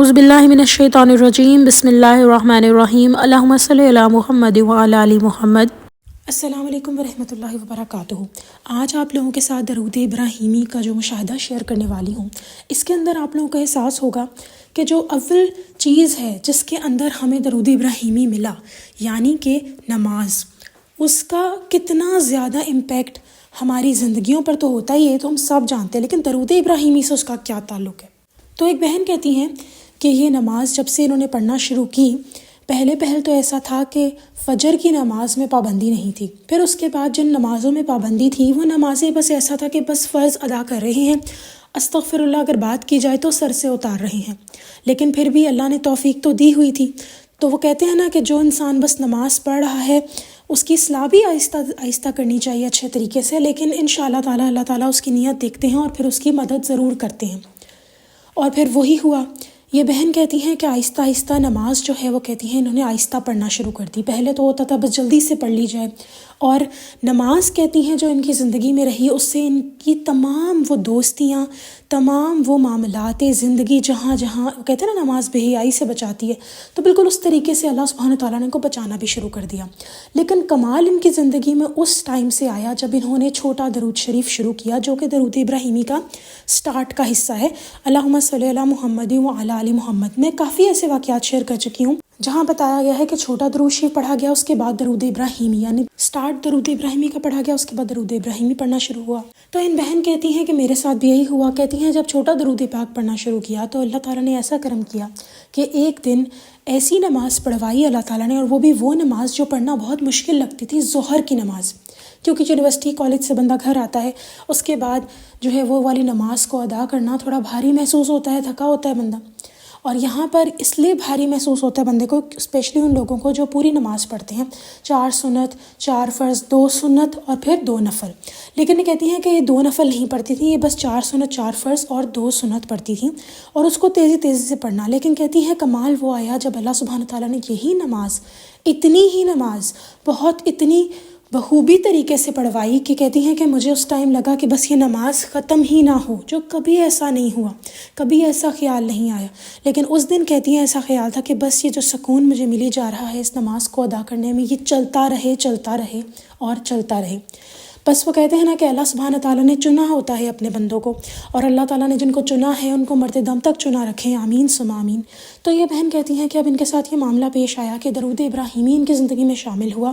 اعوذ باللہ من الشیطان الرجیم بسم اللہ الرحمن الرحیم اللہم صلی علی محمد وعلی آل محمد۔ السلام علیکم ورحمۃ اللہ وبرکاتہ۔ آج آپ لوگوں کے ساتھ درود ابراہیمی کا جو مشاہدہ شیئر کرنے والی ہوں، اس کے اندر آپ لوگوں کو احساس ہوگا کہ جو اول چیز ہے جس کے اندر ہمیں درود ابراہیمی ملا، یعنی کہ نماز، اس کا کتنا زیادہ امپیکٹ ہماری زندگیوں پر تو ہوتا ہی ہے، تو ہم سب جانتے ہیں، لیکن درود ابراہیمی سے اس کا کیا تعلق ہے۔ تو ایک بہن کہتی ہیں کہ یہ نماز جب سے انہوں نے پڑھنا شروع کی، پہلے تو ایسا تھا کہ فجر کی نماز میں پابندی نہیں تھی، پھر اس کے بعد جن نمازوں میں پابندی تھی وہ نمازیں بس ایسا تھا کہ بس فرض ادا کر رہے ہیں، استغفر اللہ اگر بات کی جائے تو سر سے اتار رہے ہیں، لیکن پھر بھی اللہ نے توفیق تو دی ہوئی تھی۔ تو وہ کہتے ہیں نا کہ جو انسان بس نماز پڑھ رہا ہے اس کی اصلاح بھی آہستہ آہستہ کرنی چاہیے اچھے طریقے سے، لیکن انشاءاللہ تعالیٰ اللہ تعالیٰ اس کی نیت دیکھتے ہیں اور پھر اس کی مدد ضرور کرتے ہیں۔ اور پھر وہی ہوا۔ یہ بہن کہتی ہیں کہ آہستہ آہستہ نماز جو ہے وہ کہتی ہیں انہوں نے آہستہ پڑھنا شروع کر دی۔ پہلے تو ہوتا تھا بس جلدی سے پڑھ لی جائے، اور نماز کہتی ہیں جو ان کی زندگی میں رہی، اس سے ان کی تمام وہ دوستیاں، تمام وہ معاملات زندگی جہاں جہاں کہتے ہیں نا نماز بے حیائی سے بچاتی ہے، تو بالکل اس طریقے سے اللہ سبحانہ تعالیٰ نے ان کو بچانا بھی شروع کر دیا۔ لیکن کمال ان کی زندگی میں اس ٹائم سے آیا جب انہوں نے چھوٹا درود شریف شروع کیا، جو کہ درود ابراہیمی کا سٹارٹ کا حصہ ہے، اللہم صلی علی محمد وعلی آل محمد۔ میں کافی ایسے واقعات شیئر کر چکی ہوں جہاں بتایا گیا ہے کہ چھوٹا درود شریف پڑھا گیا، اس کے بعد درود ابراہیمی، یعنی سٹارٹ درود ابراہیمی کا پڑھا گیا، اس کے بعد درود ابراہیمی پڑھنا شروع ہوا۔ تو ان بہن کہتی ہیں کہ میرے ساتھ بھی یہی ہوا۔ کہتی ہیں جب چھوٹا درود پاک پڑھنا شروع کیا تو اللہ تعالیٰ نے ایسا کرم کیا کہ ایک دن ایسی نماز پڑھوائی اللہ تعالیٰ نے، اور وہ بھی وہ نماز جو پڑھنا بہت مشکل لگتی تھی، ظہر کی نماز، کیونکہ یونیورسٹی کالج سے بندہ گھر آتا ہے، اس کے بعد جو ہے وہ والی نماز کو ادا کرنا تھوڑا بھاری محسوس ہوتا ہے، تھکا ہوتا ہے بندہ، اور یہاں پر اس لیے بھاری محسوس ہوتا ہے بندے کو، اسپیشلی ان لوگوں کو جو پوری نماز پڑھتے ہیں، 4 سنت، 4 فرض، 2 سنت اور پھر 2 نفل۔ لیکن یہ کہتی ہیں کہ یہ 2 نفل نہیں پڑھتی تھی، یہ بس 4 سنت، 4 فرض اور 2 سنت پڑھتی تھیں، اور اس کو تیزی تیزی سے پڑھنا۔ لیکن کہتی ہیں کمال وہ آیا جب اللہ سبحانہ تعالیٰ نے یہی نماز، اتنی ہی نماز بہت اتنی بخوبی طریقے سے پڑھوائی کہ کہتی ہیں کہ مجھے اس ٹائم لگا کہ بس یہ نماز ختم ہی نہ ہو، جو کبھی ایسا نہیں ہوا، کبھی ایسا خیال نہیں آیا، لیکن اس دن کہتی ہیں ایسا خیال تھا کہ بس یہ جو سکون مجھے ملی جا رہا ہے اس نماز کو ادا کرنے میں، یہ چلتا رہے اور چلتا رہے۔ بس وہ کہتے ہیں نا کہ اللہ سبحانہ تعالیٰ نے چنا ہوتا ہے اپنے بندوں کو، اور اللہ تعالیٰ نے جن کو چنا ہے ان کو مرتے دم تک چنا رکھے، آمین ثم آمین۔ تو یہ بہن کہتی ہیں کہ اب ان کے ساتھ یہ معاملہ پیش آیا کہ درود ابراہیمی ان کی زندگی میں شامل ہوا،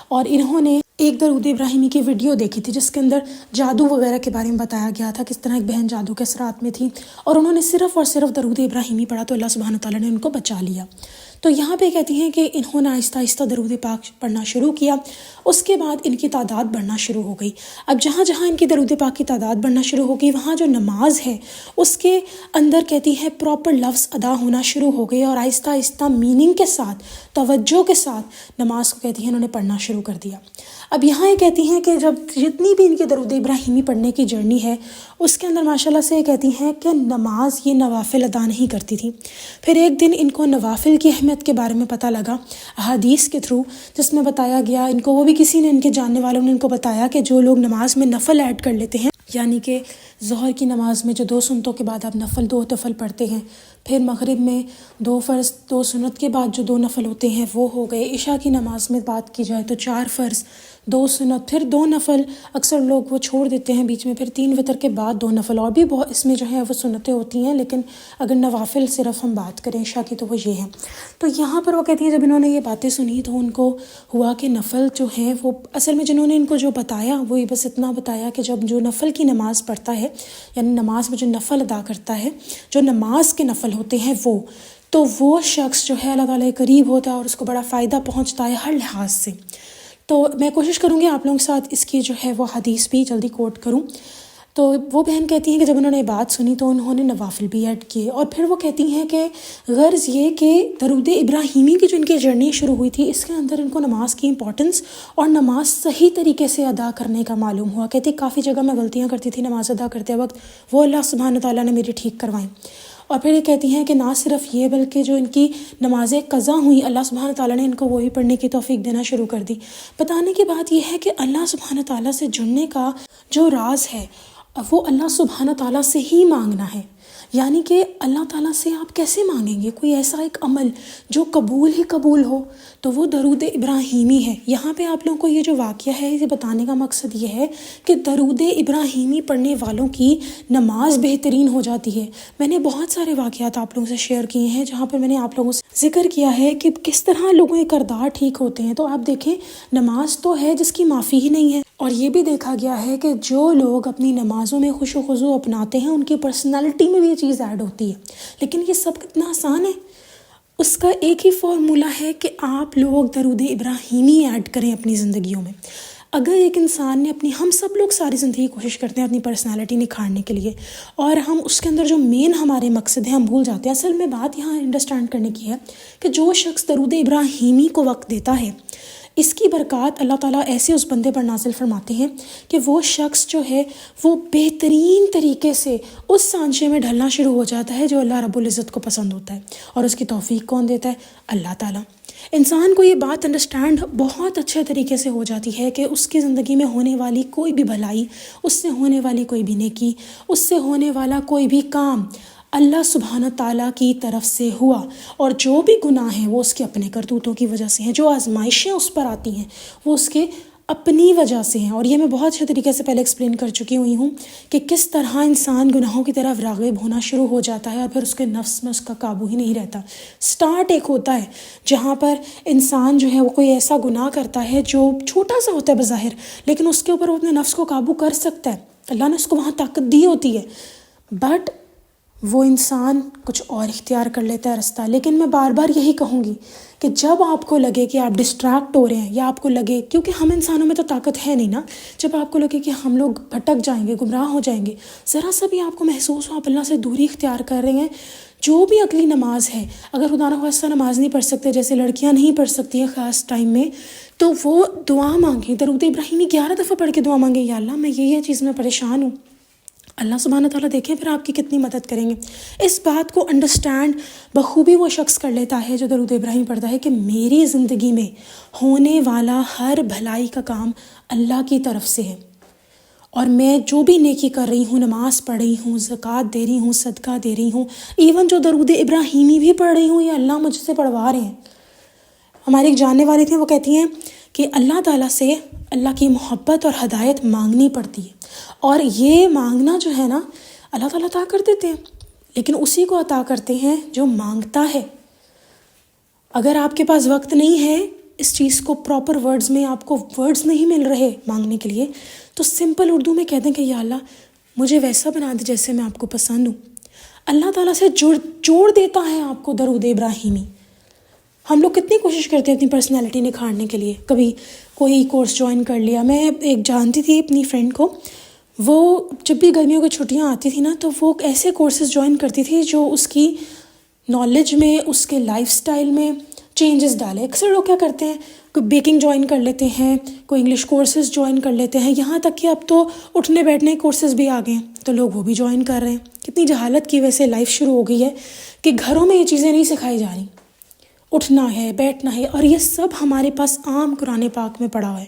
اور انہوں نے ایک درود ابراہیمی کی ویڈیو دیکھی تھی جس کے اندر جادو وغیرہ کے بارے میں بتایا گیا تھا، کس طرح ایک بہن جادو کے اثرات میں تھی، اور انہوں نے صرف اور صرف درود ابراہیمی پڑھا تو اللہ سبحانہ تعالیٰ نے ان کو بچا لیا۔ تو یہاں پہ کہتی ہیں کہ انہوں نے آہستہ آہستہ درود پاک پڑھنا شروع کیا، اس کے بعد ان کی تعداد بڑھنا شروع ہو گئی۔ اب جہاں جہاں ان کی درود پاک کی تعداد بڑھنا شروع ہو گئی، وہاں جو نماز ہے اس کے اندر کہتی ہے پراپر لفظ ادا ہونا شروع ہو گئے، اور آہستہ آہستہ میننگ کے ساتھ، توجہ کے ساتھ نماز کو کہتی ہیں انہوں نے پڑھنا شروع کر دیا۔ اب یہاں یہ کہتی ہیں کہ جب جتنی بھی ان کی درود ابراہیمی پڑھنے کی جرنی ہے اس کے اندر ماشاءاللہ سے یہ کہتی ہیں کہ نماز یہ نوافل ادا نہیں کرتی تھی۔ پھر ایک دن ان کو نوافل کی اہمیت کے بارے میں پتہ لگا حدیث کے تھرو، جس میں بتایا گیا ان کو، وہ بھی کسی نے ان کے جاننے والوں نے ان کو بتایا کہ جو لوگ نماز میں نفل ایڈ کر لیتے ہیں، یعنی کہ ظہر کی نماز میں جو 2 سنتوں کے بعد آپ نفل 2 نفل پڑھتے ہیں، پھر مغرب میں 2 فرض 2 سنت کے بعد جو 2 نفل ہوتے ہیں وہ ہو گئے، عشاء کی نماز میں بات کی جائے تو 4 فرض 2 سنت پھر 2 نفل، اکثر لوگ وہ چھوڑ دیتے ہیں بیچ میں، پھر 3 وتر کے بعد 2 نفل، اور بھی بہت اس میں جو ہے وہ سنتیں ہوتی ہیں، لیکن اگر نوافل صرف ہم بات کریں عشاء کی تو وہ یہ ہیں۔ تو یہاں پر وہ کہتی ہیں جب انہوں نے یہ باتیں سنی تو ان کو ہوا کہ نفل جو ہیں وہ اصل میں جنہوں نے ان کو جو بتایا وہی بس اتنا بتایا کہ جب جو نفل کی نماز پڑھتا ہے، یعنی نماز میں جو نفل ادا کرتا ہے، جو نماز کے نفل ہوتے ہیں تو وہ شخص جو ہے اللہ تعالیٰ کے قریب ہوتا ہے اور اس کو بڑا فائدہ پہنچتا ہے ہر لحاظ سے۔ تو میں کوشش کروں گی آپ لوگوں کے ساتھ اس کی جو ہے وہ حدیث بھی جلدی کوٹ کروں۔ تو وہ بہن کہتی ہیں کہ جب انہوں نے بات سنی تو انہوں نے نوافل بھی ایڈ کیے، اور پھر وہ کہتی ہیں کہ غرض یہ کہ درود ابراہیمی کی جو ان کی جرنی شروع ہوئی تھی اس کے اندر ان کو نماز کی امپورٹنس اور نماز صحیح طریقے سے ادا کرنے کا معلوم ہوا۔ کہتی کافی جگہ میں غلطیاں کرتی تھی نماز ادا کرتے وقت، وہ اللہ سبحانہ تعالیٰ نے میری ٹھیک کروائیں۔ اور پھر یہ کہتی ہیں کہ نہ صرف یہ بلکہ جو ان کی نمازیں قضا ہوئیں اللہ سبحانہ تعالیٰ نے ان کو وہی پڑھنے کی توفیق دینا شروع کر دی۔ بتانے کی بات یہ ہے کہ اللہ سبحانہ تعالیٰ سے جڑنے کا جو راز ہے وہ اللہ سبحانہ تعالیٰ سے ہی مانگنا ہے، یعنی کہ اللہ تعالیٰ سے آپ کیسے مانگیں گے کوئی ایسا ایک عمل جو قبول ہی قبول ہو؟ تو وہ درود ابراہیمی ہے۔ یہاں پہ آپ لوگوں کو یہ جو واقعہ ہے یہ بتانے کا مقصد یہ ہے کہ درود ابراہیمی پڑھنے والوں کی نماز بہترین ہو جاتی ہے۔ میں نے بہت سارے واقعات آپ لوگوں سے شیئر کیے ہیں جہاں پر میں نے آپ لوگوں سے ذکر کیا ہے کہ کس طرح لوگوں کے کردار ٹھیک ہوتے ہیں۔ تو آپ دیکھیں نماز تو ہے جس کی معافی ہی نہیں ہے، اور یہ بھی دیکھا گیا ہے کہ جو لوگ اپنی نمازوں میں خوش و خضوع اپناتے ہیں ان کی پرسنالٹی میں بھی یہ چیز ایڈ ہوتی ہے۔ لیکن یہ سب کتنا آسان ہے، اس کا ایک ہی فارمولا ہے کہ آپ لوگ درود ابراہیمی ایڈ کریں اپنی زندگیوں میں۔ اگر ایک انسان نے ہم سب لوگ ساری زندگی کوشش کرتے ہیں اپنی پرسنالٹی نکھارنے کے لیے، اور ہم اس کے اندر جو مین ہمارے مقصد ہیں ہم بھول جاتے ہیں۔ اصل میں بات یہاں انڈرسٹینڈ کرنے کی ہے کہ جو شخص درود ابراہیمی کو وقت دیتا ہے اس کی برکات اللہ تعالیٰ ایسے اس بندے پر نازل فرماتے ہیں کہ وہ شخص جو ہے وہ بہترین طریقے سے اس سانچے میں ڈھلنا شروع ہو جاتا ہے جو اللہ رب العزت کو پسند ہوتا ہے، اور اس کی توفیق کون دیتا ہے؟ اللہ تعالیٰ۔ انسان کو یہ بات انڈرسٹینڈ بہت اچھے طریقے سے ہو جاتی ہے کہ اس کی زندگی میں ہونے والی کوئی بھی بھلائی، اس سے ہونے والی کوئی بھی نیکی، اس سے ہونے والا کوئی بھی کام اللہ سبحانہ تعالیٰ کی طرف سے ہوا، اور جو بھی گناہ ہیں وہ اس کے اپنے کرتوتوں کی وجہ سے ہیں، جو آزمائشیں اس پر آتی ہیں وہ اس کے اپنی وجہ سے ہیں۔ اور یہ میں بہت اچھے طریقے سے پہلے ایکسپلین کر چکی ہوئی ہوں کہ کس طرح انسان گناہوں کی طرف راغب ہونا شروع ہو جاتا ہے اور پھر اس کے نفس میں اس کا قابو ہی نہیں رہتا۔ سٹارٹ ایک ہوتا ہے جہاں پر انسان جو ہے وہ کوئی ایسا گناہ کرتا ہے جو چھوٹا سا ہوتا ہے بظاہر، لیکن اس کے اوپر وہ اپنے نفس کو قابو کر سکتا ہے، اللہ نے اس کو وہاں طاقت دی ہوتی ہے، بٹ وہ انسان کچھ اور اختیار کر لیتا ہے رستہ۔ لیکن میں بار بار یہی کہوں گی کہ جب آپ کو لگے کہ آپ ڈسٹریکٹ ہو رہے ہیں، یا آپ کو لگے، کیونکہ ہم انسانوں میں تو طاقت ہے نہیں نا، جب آپ کو لگے کہ ہم لوگ بھٹک جائیں گے، گمراہ ہو جائیں گے، ذرا سا بھی آپ کو محسوس ہو آپ اللہ سے دوری اختیار کر رہے ہیں، جو بھی اگلی نماز ہے، اگر خدا نخواستہ نماز نہیں پڑھ سکتے، جیسے لڑکیاں نہیں پڑھ سکتی ہیں خاص ٹائم میں، تو وہ دعا مانگیں، درود ابراہیمی 11 دفعہ پڑھ کے دعا مانگیں، یا اللہ میں یہ چیز میں پریشان ہوں، اللہ سبحانہ تعالیٰ دیکھیں پھر آپ کی کتنی مدد کریں گے۔ اس بات کو انڈرسٹینڈ بخوبی وہ شخص کر لیتا ہے جو درود ابراہیم پڑھتا ہے کہ میری زندگی میں ہونے والا ہر بھلائی کا کام اللہ کی طرف سے ہے، اور میں جو بھی نیکی کر رہی ہوں، نماز پڑھ رہی ہوں، زکوٰۃ دے رہی ہوں، صدقہ دے رہی ہوں، ایون جو درود ابراہیمی بھی پڑھ رہی ہوں، یہ اللہ مجھ سے پڑھوا رہے ہیں۔ ہماری ایک جاننے والی تھیں، وہ کہتی ہیں کہ اللہ تعالیٰ سے اللہ کی محبت اور ہدایت مانگنی پڑتی ہے، اور یہ مانگنا جو ہے نا اللہ تعالیٰ عطا کر دیتے ہیں، لیکن اسی کو عطا کرتے ہیں جو مانگتا ہے۔ اگر آپ کے پاس وقت نہیں ہے اس چیز کو پراپر ورڈز میں، آپ کو ورڈز نہیں مل رہے مانگنے کے لیے، تو سمپل اردو میں کہہ دیں کہ یا اللہ مجھے ویسا بنا دے جیسے میں آپ کو پسند ہوں۔ اللہ تعالیٰ سے جوڑ دیتا ہے آپ کو درود ابراہیمی۔ ہم لوگ کتنی کوشش کرتے ہیں اپنی پرسنالٹی نکھارنے کے لیے، کبھی کوئی کورس جوائن کر لیا۔ میں ایک جانتی تھی اپنی فرینڈ کو، وہ جب بھی گرمیوں کی چھٹیاں آتی تھی نا تو وہ ایسے کورسز جوائن کرتی تھی جو اس کی نالج میں، اس کے لائف سٹائل میں چینجز ڈالے۔ اکثر لوگ کیا کرتے ہیں، کوئی بیکنگ جوائن کر لیتے ہیں، کوئی انگلش کورسز جوائن کر لیتے ہیں، یہاں تک کہ اب تو اٹھنے بیٹھنے کورسز بھی آ گئے ہیں تو لوگ وہ بھی جوائن کر رہے ہیں۔ کتنی جہالت کی وجہ سے لائف شروع ہو گئی ہے کہ گھروں میں یہ چیزیں نہیں سکھائی جا رہی، اٹھنا ہے، بیٹھنا ہے، اور یہ سب ہمارے پاس عام قرآن پاک میں پڑھا ہوا ہے۔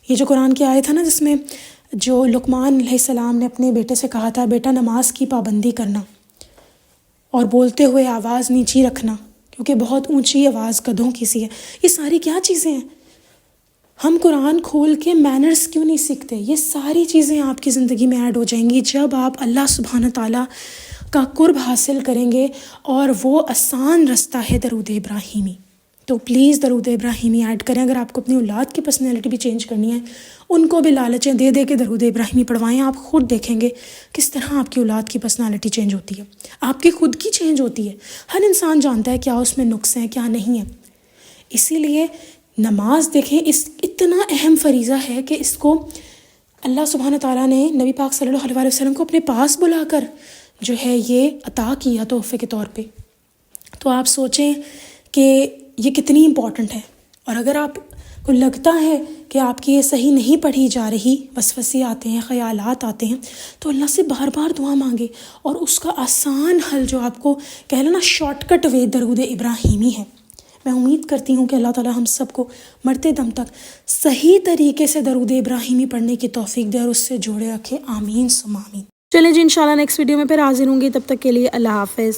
یہ جو قرآن کی آیت ہے نا جس میں جو لقمان علیہ السلام نے اپنے بیٹے سے کہا تھا بیٹا نماز کی پابندی کرنا اور بولتے ہوئے آواز نیچی رکھنا کیونکہ بہت اونچی آواز گدھوں کی سی ہے، یہ ساری کیا چیزیں ہیں؟ ہم قرآن کھول کے مینرز کیوں نہیں سیکھتے؟ یہ ساری چیزیں آپ کی زندگی میں ایڈ ہو جائیں گی جب آپ اللہ سبحانہ تعالیٰ کا قرب حاصل کریں گے، اور وہ آسان رستہ ہے درود ابراہیمی۔ تو پلیز درود ابراہیمی ایڈ کریں۔ اگر آپ کو اپنی اولاد کی پرسنالٹی بھی چینج کرنی ہے، ان کو بھی لالچیں دے دے کے درود ابراہیمی پڑھوائیں، آپ خود دیکھیں گے کس طرح آپ کی اولاد کی پرسنالٹی چینج ہوتی ہے، آپ کی خود کی چینج ہوتی ہے۔ ہر انسان جانتا ہے کیا اس میں نقص ہیں کیا نہیں ہے۔ اسی لیے نماز دیکھیں اتنا اہم فریضہ ہے کہ اس کو اللہ سبحانہ تعالیٰ نے نبی پاک صلی اللہ علیہ وسلم کو اپنے پاس بلا کر جو ہے یہ عطا کیا تحفے کے طور پہ۔ تو آپ سوچیں کہ یہ کتنی امپورٹنٹ ہے، اور اگر آپ کو لگتا ہے کہ آپ کی یہ صحیح نہیں پڑھی جا رہی، وسوسے آتے ہیں، خیالات آتے ہیں، تو اللہ سے بار بار دعا مانگے، اور اس کا آسان حل جو آپ کو کہہ لیں نا شارٹ کٹ وے درود ابراہیمی ہے۔ میں امید کرتی ہوں کہ اللہ تعالیٰ ہم سب کو مرتے دم تک صحیح طریقے سے درود ابراہیمی پڑھنے کی توفیق دے اور اس سے جوڑے رکھے، آمین ثم آمین۔ چلیں جی انشاءاللہ نیکسٹ ویڈیو میں پھر حاضر ہوں گی، تب تک کے لیے اللہ حافظ۔